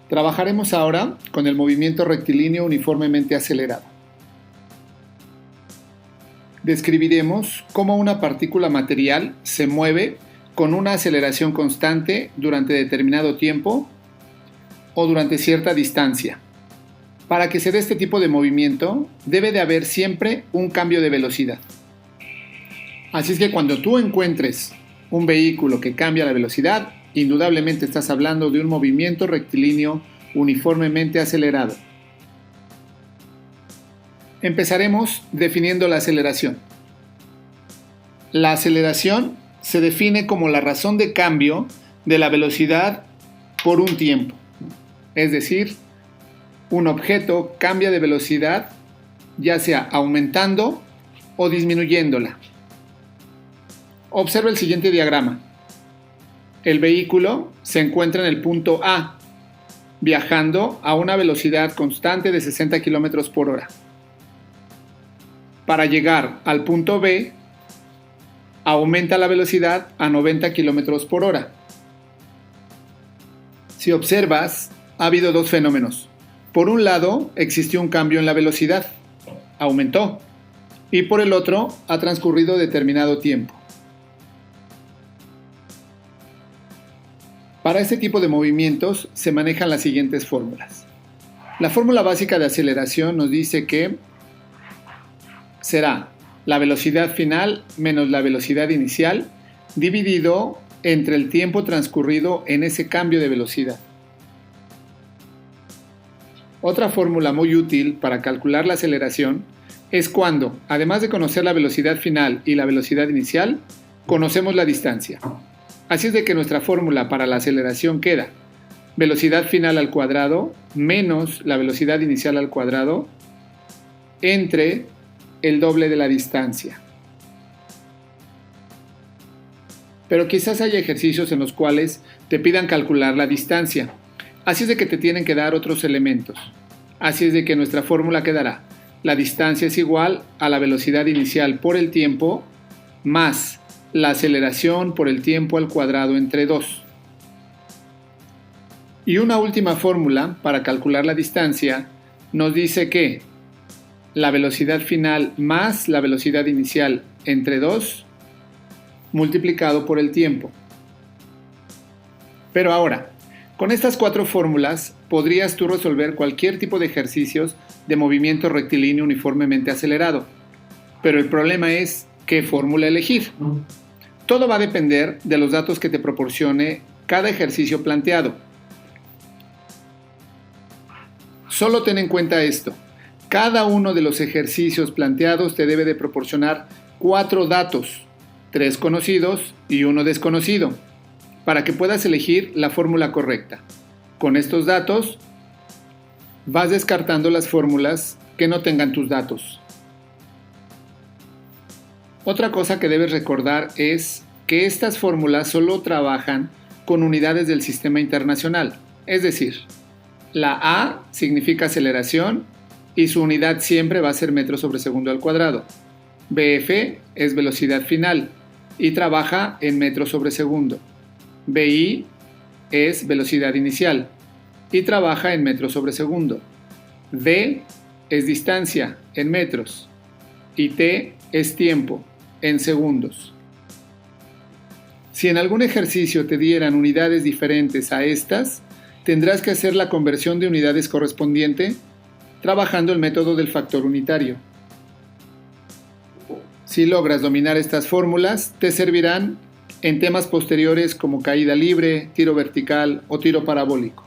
Trabajaremos ahora con el movimiento rectilíneo uniformemente acelerado. Describiremos cómo una partícula material se mueve con una aceleración constante durante determinado tiempo o durante cierta distancia. Para que se dé este tipo de movimiento, debe de haber siempre un cambio de velocidad. Así es que cuando tú encuentres un vehículo que cambia la velocidad, indudablemente estás hablando de un movimiento rectilíneo uniformemente acelerado. Empezaremos definiendo la aceleración. La aceleración se define como la razón de cambio de la velocidad por un tiempo. Es decir, un objeto cambia de velocidad ya sea aumentando o disminuyéndola. Observa el siguiente diagrama. El vehículo se encuentra en el punto A, viajando a una velocidad constante de 60 km por hora. Para llegar al punto B, aumenta la velocidad a 90 km por hora. Si observas, ha habido dos fenómenos. Por un lado, existió un cambio en la velocidad, aumentó, y por el otro, ha transcurrido determinado tiempo. Para este tipo de movimientos se manejan las siguientes fórmulas. La fórmula básica de aceleración nos dice que será la velocidad final menos la velocidad inicial dividido entre el tiempo transcurrido en ese cambio de velocidad. Otra fórmula muy útil para calcular la aceleración es cuando, además de conocer la velocidad final y la velocidad inicial, conocemos la distancia. Así es de que nuestra fórmula para la aceleración queda velocidad final al cuadrado menos la velocidad inicial al cuadrado entre el doble de la distancia. Pero quizás haya ejercicios en los cuales te pidan calcular la distancia. Así es de que te tienen que dar otros elementos. Así es de que nuestra fórmula quedará: la distancia es igual a la velocidad inicial por el tiempo más la aceleración por el tiempo al cuadrado entre 2. Y una última fórmula para calcular la distancia nos dice que la velocidad final más la velocidad inicial entre 2 multiplicado por el tiempo. Pero ahora, con estas 4 fórmulas podrías tú resolver cualquier tipo de ejercicios de movimiento rectilíneo uniformemente acelerado. Pero el problema es ¿qué fórmula elegir? Todo va a depender de los datos que te proporcione cada ejercicio planteado. Solo ten en cuenta esto. Cada uno de los ejercicios planteados te debe de proporcionar 4 datos, 3 conocidos y 1 desconocido, para que puedas elegir la fórmula correcta. Con estos datos, vas descartando las fórmulas que no tengan tus datos. Otra cosa que debes recordar es que estas fórmulas solo trabajan con unidades del sistema internacional, es decir, la A significa aceleración y su unidad siempre va a ser metros sobre segundo al cuadrado. BF es velocidad final y trabaja en metros sobre segundo. BI es velocidad inicial y trabaja en metros sobre segundo. D es distancia en metros y T es tiempo en segundos. Si en algún ejercicio te dieran unidades diferentes a estas, tendrás que hacer la conversión de unidades correspondiente trabajando el método del factor unitario. Si logras dominar estas fórmulas, te servirán en temas posteriores como caída libre, tiro vertical o tiro parabólico.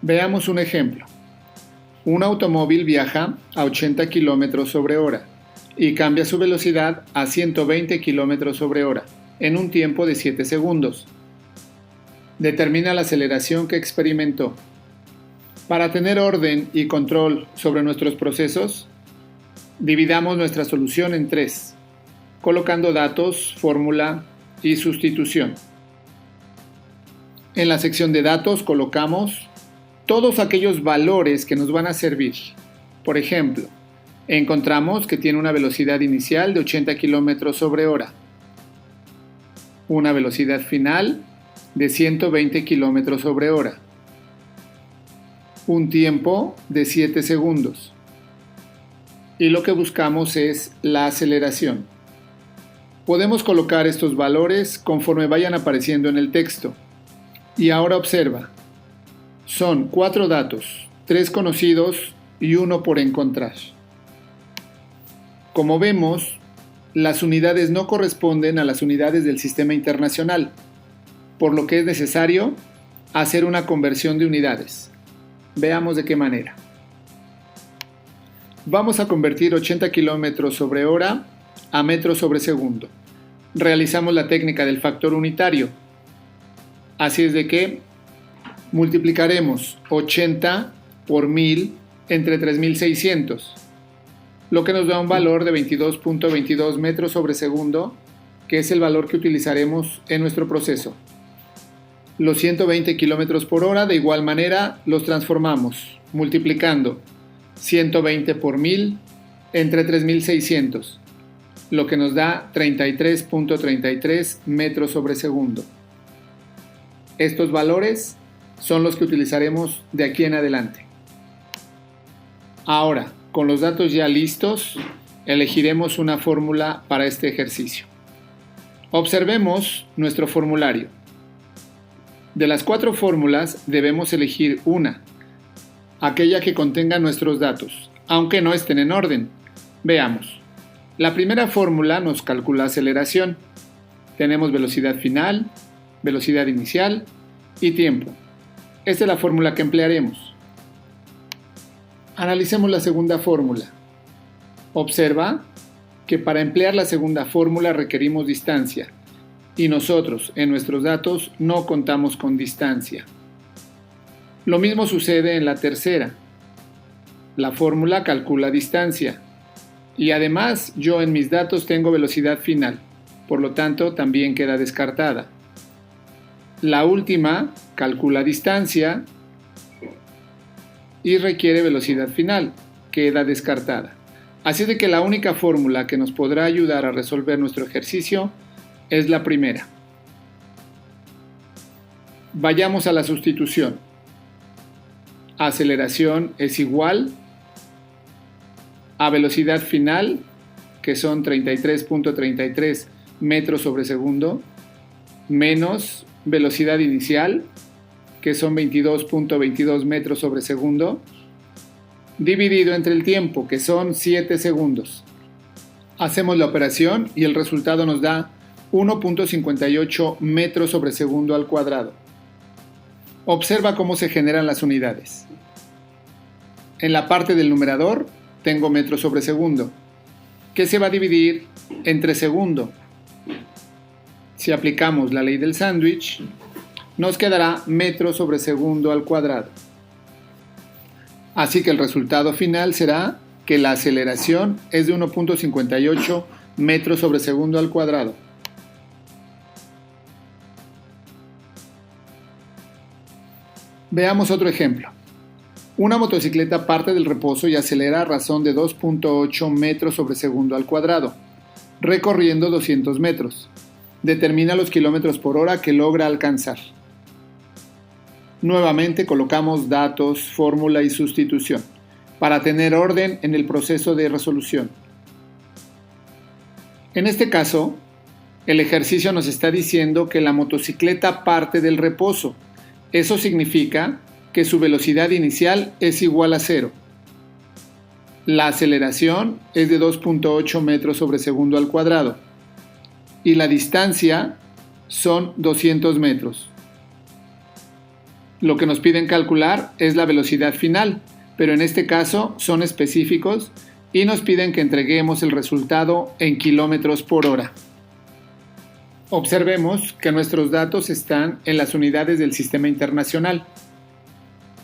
Veamos un ejemplo. Un automóvil viaja a 80 km sobre hora y cambia su velocidad a 120 km sobre hora en un tiempo de 7 segundos. Determina la aceleración que experimentó. Para tener orden y control sobre nuestros procesos, dividamos nuestra solución en 3, colocando datos, fórmula y sustitución. En la sección de datos colocamos todos aquellos valores que nos van a servir. Por ejemplo, Encontramos que tiene una velocidad inicial de 80 km sobre hora, una velocidad final de 120 km sobre hora, un tiempo de 7 segundos. Y lo que buscamos es la aceleración. Podemos colocar estos valores conforme vayan apareciendo en el texto. Y ahora observa. Son 4 datos, 3 conocidos y 1 por encontrar. Como vemos, las unidades no corresponden a las unidades del sistema internacional, por lo que es necesario hacer una conversión de unidades. Veamos de qué manera. Vamos a convertir 80 km sobre hora a metros sobre segundo. Realizamos la técnica del factor unitario. Así es de que multiplicaremos 80 por 1000 entre 3600, lo que nos da un valor de 22.22 metros sobre segundo, que es el valor que utilizaremos en nuestro proceso. Los 120 km por hora de igual manera los transformamos, multiplicando 120 por 1000 entre 3600, lo que nos da 33.33 metros sobre segundo. Estos valores son los que utilizaremos de aquí en adelante. Ahora, con los datos ya listos, elegiremos una fórmula para este ejercicio. Observemos nuestro formulario. De las 4 fórmulas debemos elegir una, aquella que contenga nuestros datos, aunque no estén en orden. Veamos. La primera fórmula nos calcula aceleración. Tenemos velocidad final, velocidad inicial y tiempo. Esta es la fórmula que emplearemos. Analicemos la segunda fórmula. Observa que para emplear la segunda fórmula requerimos distancia y nosotros en nuestros datos no contamos con distancia. Lo mismo sucede en la tercera. La fórmula calcula distancia y además yo en mis datos tengo velocidad final, por lo tanto también queda descartada. La última calcula distancia y requiere velocidad final, queda descartada. Así de que la única fórmula que nos podrá ayudar a resolver nuestro ejercicio es la primera. Vayamos a la sustitución. Aceleración es igual a velocidad final, que son 33.33 metros sobre segundo, menos velocidad inicial, que son 22.22 metros sobre segundo, dividido entre el tiempo, que son 7 segundos. Hacemos la operación y el resultado nos da 1.58 metros sobre segundo al cuadrado. Observa cómo se generan las unidades. En la parte del numerador tengo metros sobre segundo, que se va a dividir entre segundo. Si aplicamos la ley del sándwich, nos quedará metros sobre segundo al cuadrado. Así que el resultado final será que la aceleración es de 1.58 metros sobre segundo al cuadrado. Veamos otro ejemplo. Una motocicleta parte del reposo y acelera a razón de 2.8 metros sobre segundo al cuadrado, recorriendo 200 metros. Determina los kilómetros por hora que logra alcanzar. Nuevamente colocamos datos, fórmula y sustitución para tener orden en el proceso de resolución. En este caso, el ejercicio nos está diciendo que la motocicleta parte del reposo. Eso significa que su velocidad inicial es igual a 0. La aceleración es de 2.8 metros sobre segundo al cuadrado y la distancia son 200 metros. Lo que nos piden calcular es la velocidad final, pero en este caso son específicos y nos piden que entreguemos el resultado en kilómetros por hora. Observemos que nuestros datos están en las unidades del sistema internacional,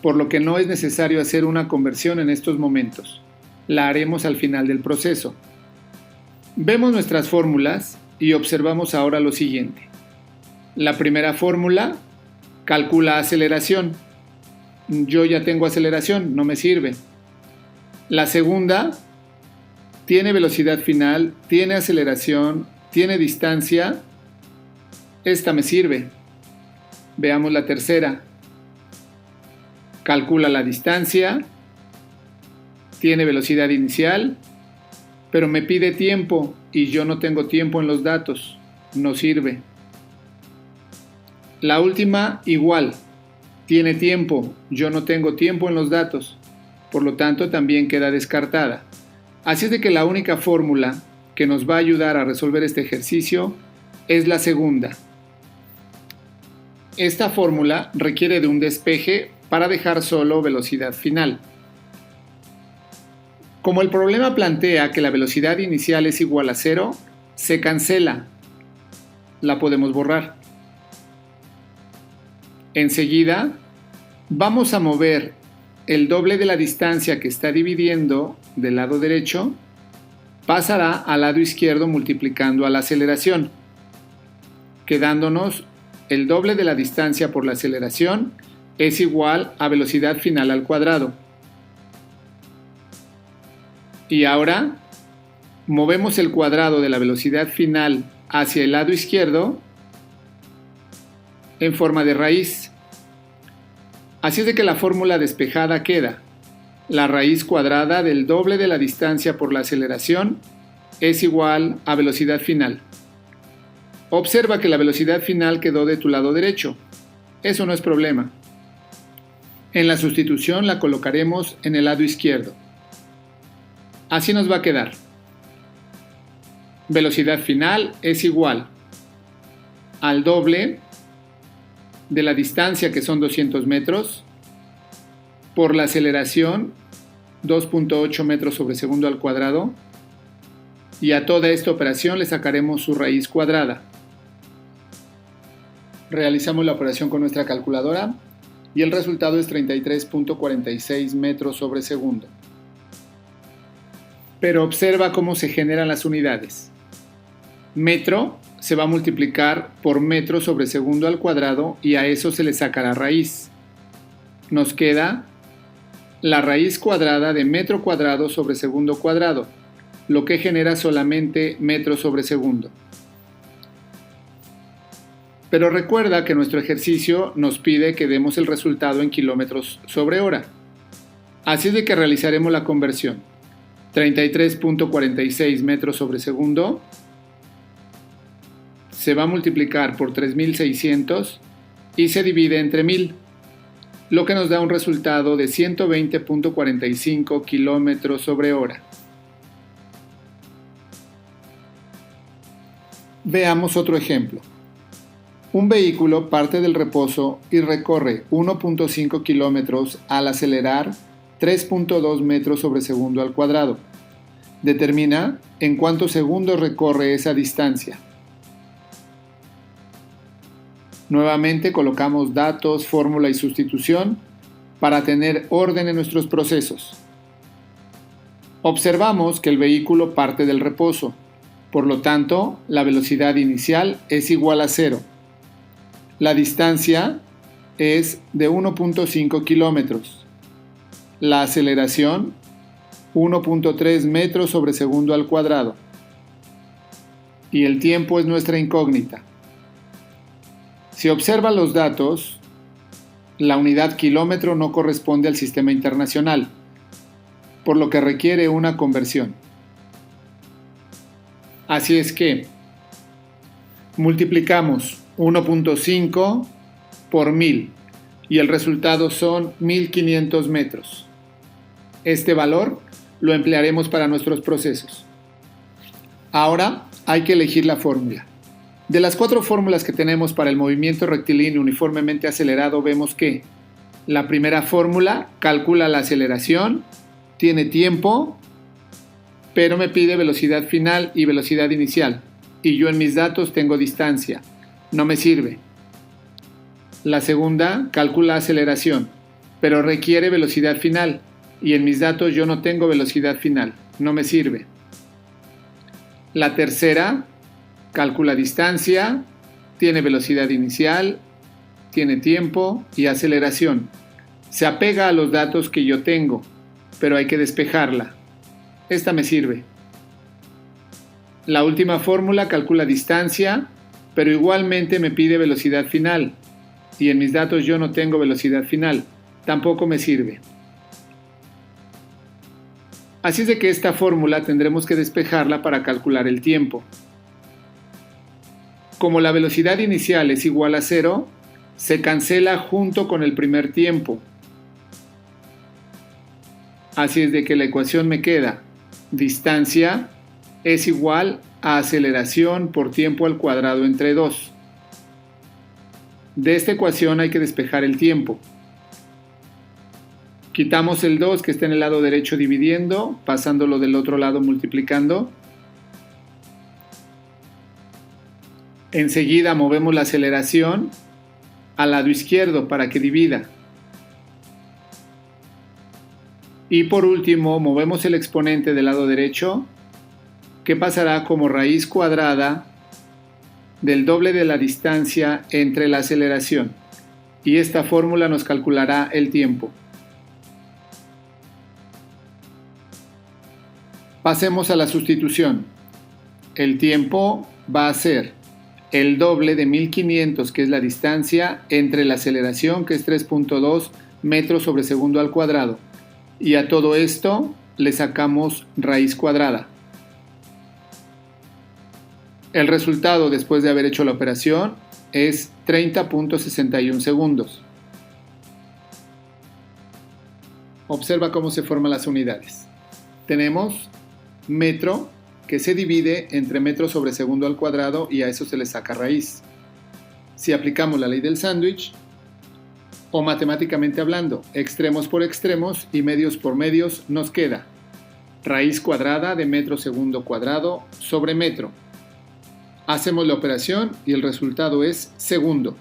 por lo que no es necesario hacer una conversión en estos momentos. La haremos al final del proceso. Vemos nuestras fórmulas y observamos ahora lo siguiente. La primera fórmula calcula aceleración. Yo ya tengo aceleración, no me sirve. La segunda tiene velocidad final, tiene aceleración, tiene distancia. Esta me sirve. Veamos la tercera. Calcula la distancia, tiene velocidad inicial, pero me pide tiempo y yo no tengo tiempo en los datos. No sirve. La última, igual. Tiene tiempo, yo no tengo tiempo en los datos. Por lo tanto, también queda descartada. Así es de que la única fórmula que nos va a ayudar a resolver este ejercicio es la segunda. Esta fórmula requiere de un despeje para dejar solo velocidad final. Como el problema plantea que la velocidad inicial es igual a 0, se cancela. La podemos borrar. Enseguida, vamos a mover el doble de la distancia que está dividiendo del lado derecho, pasará al lado izquierdo multiplicando a la aceleración, quedándonos el doble de la distancia por la aceleración es igual a velocidad final al cuadrado. Y ahora, movemos el cuadrado de la velocidad final hacia el lado izquierdo en forma de raíz. Así es de que la fórmula despejada queda: la raíz cuadrada del doble de la distancia por la aceleración es igual a velocidad final. Observa que la velocidad final quedó de tu lado derecho. Eso no es problema. En la sustitución la colocaremos en el lado izquierdo. Así nos va a quedar. Velocidad final es igual al doble de la distancia, que son 200 metros, por la aceleración, 2.8 metros sobre segundo al cuadrado, y a toda esta operación le sacaremos su raíz cuadrada. Realizamos la operación con nuestra calculadora y el resultado es 33.46 metros sobre segundo. Pero observa cómo se generan las unidades. Metro se va a multiplicar por metro sobre segundo al cuadrado y a eso se le sacará raíz. Nos queda la raíz cuadrada de metro cuadrado sobre segundo cuadrado, lo que genera solamente metro sobre segundo. Pero recuerda que nuestro ejercicio nos pide que demos el resultado en kilómetros sobre hora. Así es de que realizaremos la conversión. 33.46 metros sobre segundo se va a multiplicar por 3600 y se divide entre 1000, lo que nos da un resultado de 120.45 kilómetros sobre hora. Veamos otro ejemplo. Un vehículo parte del reposo y recorre 1.5 kilómetros al acelerar 3.2 metros sobre segundo al cuadrado. Determina en cuántos segundos recorre esa distancia. Nuevamente colocamos datos, fórmula y sustitución para tener orden en nuestros procesos. Observamos que el vehículo parte del reposo, por lo tanto, la velocidad inicial es igual a 0. La distancia es de 1.5 kilómetros. La aceleración, 1.3 metros sobre segundo al cuadrado. Y el tiempo es nuestra incógnita. Si observan los datos, la unidad kilómetro no corresponde al sistema internacional, por lo que requiere una conversión. Así es que multiplicamos 1.5 por 1000 y el resultado son 1500 metros. Este valor lo emplearemos para nuestros procesos. Ahora hay que elegir la fórmula. De las 4 fórmulas que tenemos para el movimiento rectilíneo uniformemente acelerado, vemos que la primera fórmula calcula la aceleración, tiene tiempo, pero me pide velocidad final y velocidad inicial, y yo en mis datos tengo distancia. No me sirve. La segunda calcula aceleración, pero requiere velocidad final, y en mis datos yo no tengo velocidad final. No me sirve. La tercera calcula distancia, tiene velocidad inicial, tiene tiempo y aceleración. Se apega a los datos que yo tengo, pero hay que despejarla. Esta me sirve. La última fórmula calcula distancia, pero igualmente me pide velocidad final. Y en mis datos yo no tengo velocidad final. Tampoco me sirve. Así es de que esta fórmula tendremos que despejarla para calcular el tiempo. Como la velocidad inicial es igual a 0, se cancela junto con el primer tiempo. Así es de que la ecuación me queda: distancia es igual a aceleración por tiempo al cuadrado entre 2. De esta ecuación hay que despejar el tiempo. Quitamos el 2 que está en el lado derecho dividiendo, pasándolo del otro lado multiplicando. Enseguida movemos la aceleración al lado izquierdo para que divida. Y por último, movemos el exponente del lado derecho, que pasará como raíz cuadrada del doble de la distancia entre la aceleración. Y esta fórmula nos calculará el tiempo. Pasemos a la sustitución. El tiempo va a ser el doble de 1500, que es la distancia, entre la aceleración, que es 3.2 metros sobre segundo al cuadrado. Y a todo esto le sacamos raíz cuadrada. El resultado después de haber hecho la operación es 30.61 segundos. Observa cómo se forman las unidades. Tenemos metro, que se divide entre metro sobre segundo al cuadrado y a eso se le saca raíz. Si aplicamos la ley del sándwich, o matemáticamente hablando, extremos por extremos y medios por medios, nos queda raíz cuadrada de metro segundo cuadrado sobre metro. Hacemos la operación y el resultado es segundo.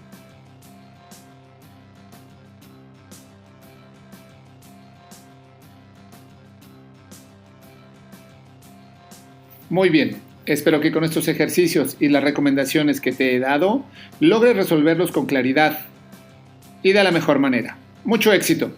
Muy bien, espero que con estos ejercicios y las recomendaciones que te he dado, logres resolverlos con claridad y de la mejor manera. ¡Mucho éxito!